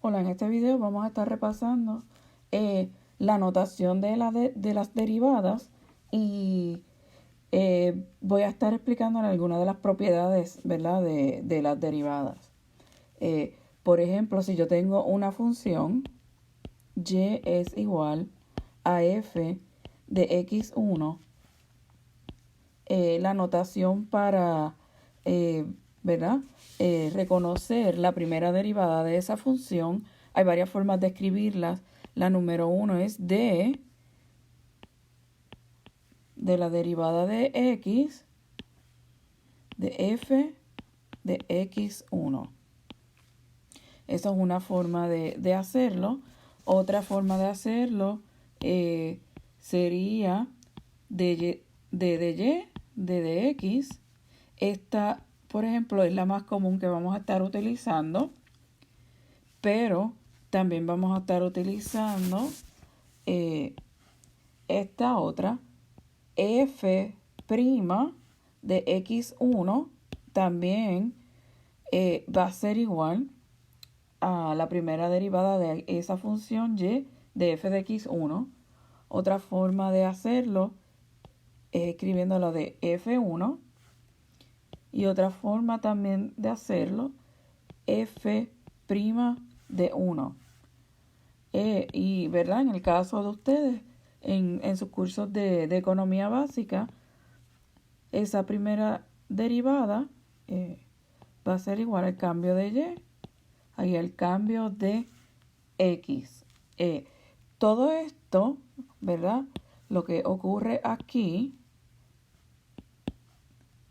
Hola, en este video vamos a estar repasando la notación de las derivadas y voy a estar explicándole algunas de las propiedades, ¿verdad? de las derivadas. Por ejemplo, si yo tengo una función y es igual a f de x1, la notación para, ¿verdad? Reconocer la primera derivada de esa función, hay varias formas de escribirlas. La número 1 es de la derivada de x de f de x1. Esa es una forma de hacerlo. Otra forma de hacerlo sería de x. Esta, por ejemplo, es la más común que vamos a estar utilizando, pero también vamos a estar utilizando esta otra, f' de x1, también va a ser igual a la primera derivada de esa función y de f de x1. Otra forma de hacerlo es escribiéndolo de f1, y otra forma también de hacerlo, f' de 1. Y verdad, en el caso de ustedes, en sus cursos de economía básica, esa primera derivada va a ser igual al cambio de y y al cambio de x. Todo esto, ¿verdad? Lo que ocurre aquí,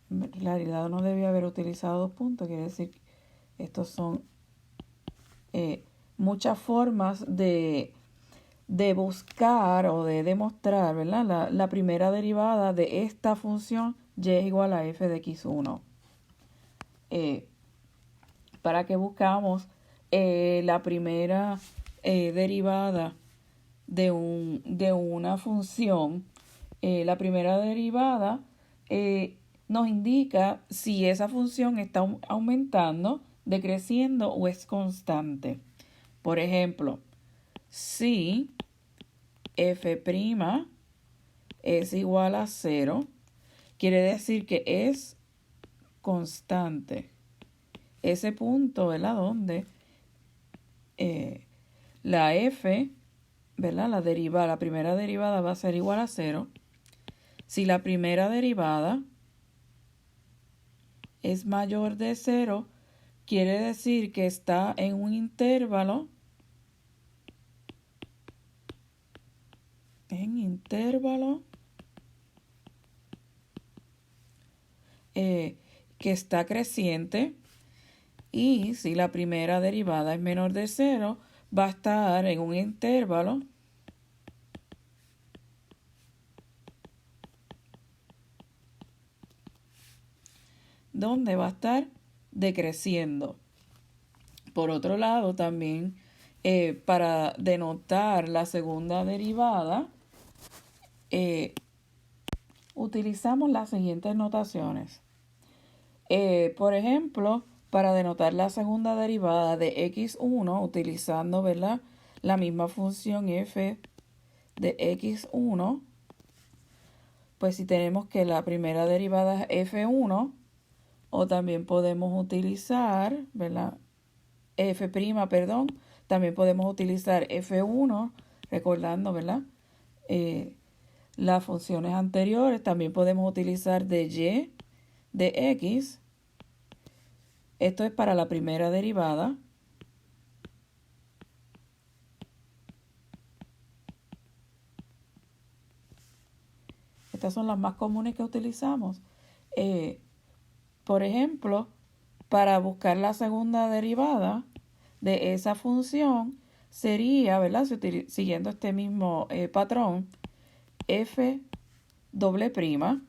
en realidad no debía haber utilizado 2 puntos, quiere decir que estos son muchas formas de buscar o de demostrar, ¿verdad? La primera derivada de esta función y es igual a f de x1. ¿Para qué buscamos la primera derivada de una función? La primera derivada nos indica si esa función está aumentando, decreciendo o es constante. Por ejemplo, si f' es igual a 0, quiere decir que es constante. Ese punto, ¿verdad? Donde la f, ¿verdad? La primera derivada va a ser igual a 0. Si la primera derivada es mayor de 0, quiere decir que está en un intervalo, que está creciente. Y si la primera derivada es menor de 0, va a estar en un intervalo donde va a estar decreciendo. Por otro lado, también para denotar la segunda derivada, utilizamos las siguientes notaciones. Por ejemplo, para denotar la segunda derivada de x1, utilizando, ¿verdad?, la misma función f de x1, pues si tenemos que la primera derivada es f1, o también podemos utilizar, ¿verdad?, también podemos utilizar f1, recordando, ¿verdad?, las funciones anteriores. También podemos utilizar de y de x. Esto es para la primera derivada. Estas son las más comunes que utilizamos. Por ejemplo, para buscar la segunda derivada de esa función sería, ¿verdad?, siguiendo este mismo patrón, f doble prima,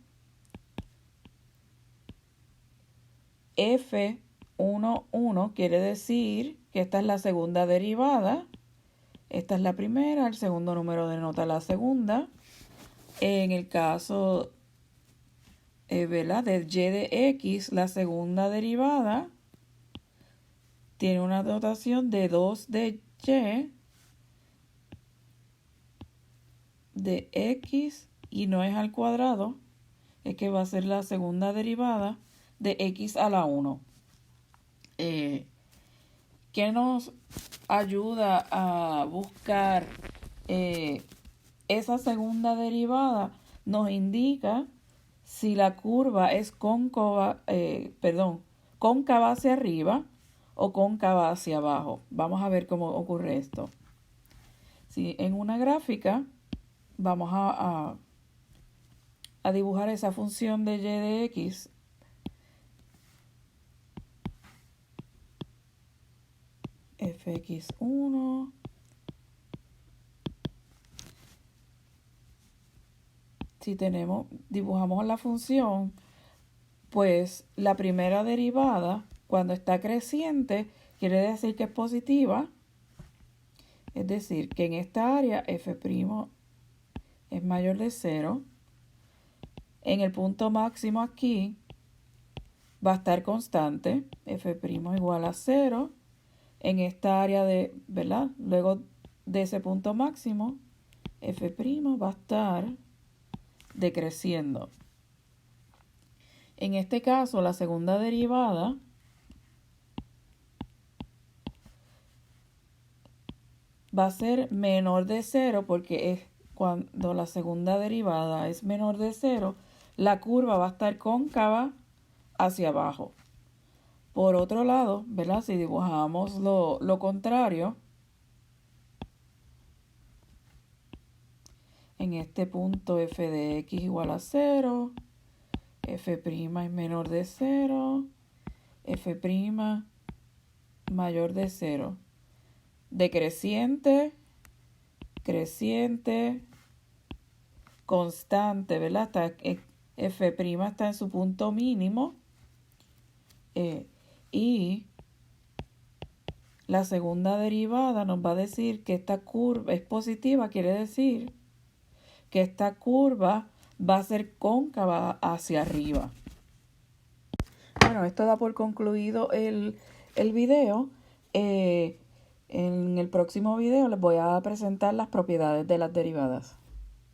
f1 quiere decir que esta es la segunda derivada. Esta es la primera, el segundo número denota la segunda. En el caso, ¿verdad?, de y de x, la segunda derivada tiene una notación de 2 de y de x y no es al cuadrado, es que va a ser la segunda derivada de x a la 1. ¿Qué nos ayuda a buscar esa segunda derivada? Nos indica si la curva es cóncava hacia arriba o cóncava hacia abajo. Vamos a ver cómo ocurre esto. Si en una gráfica vamos a dibujar esa función de y de x, fx1 si dibujamos la función, pues la primera derivada, cuando está creciente, quiere decir que es positiva. Es decir, que en esta área f' es mayor de 0. En el punto máximo aquí va a estar constante, f' igual a 0. En esta área ¿verdad? Luego de ese punto máximo, f' va a estar decreciendo. En este caso, la segunda derivada va a ser menor de 0 porque es cuando la segunda derivada es menor de 0, la curva va a estar cóncava hacia abajo. Por otro lado, ¿verdad? Si dibujamos lo contrario, en este punto f de x igual a 0, f' es menor de 0, f' mayor de 0. Decreciente, creciente, constante, ¿verdad? F' está en su punto mínimo y la segunda derivada nos va a decir que esta curva es positiva, quiere decir que esta curva va a ser cóncava hacia arriba. Bueno, esto da por concluido el video. En el próximo video les voy a presentar las propiedades de las derivadas.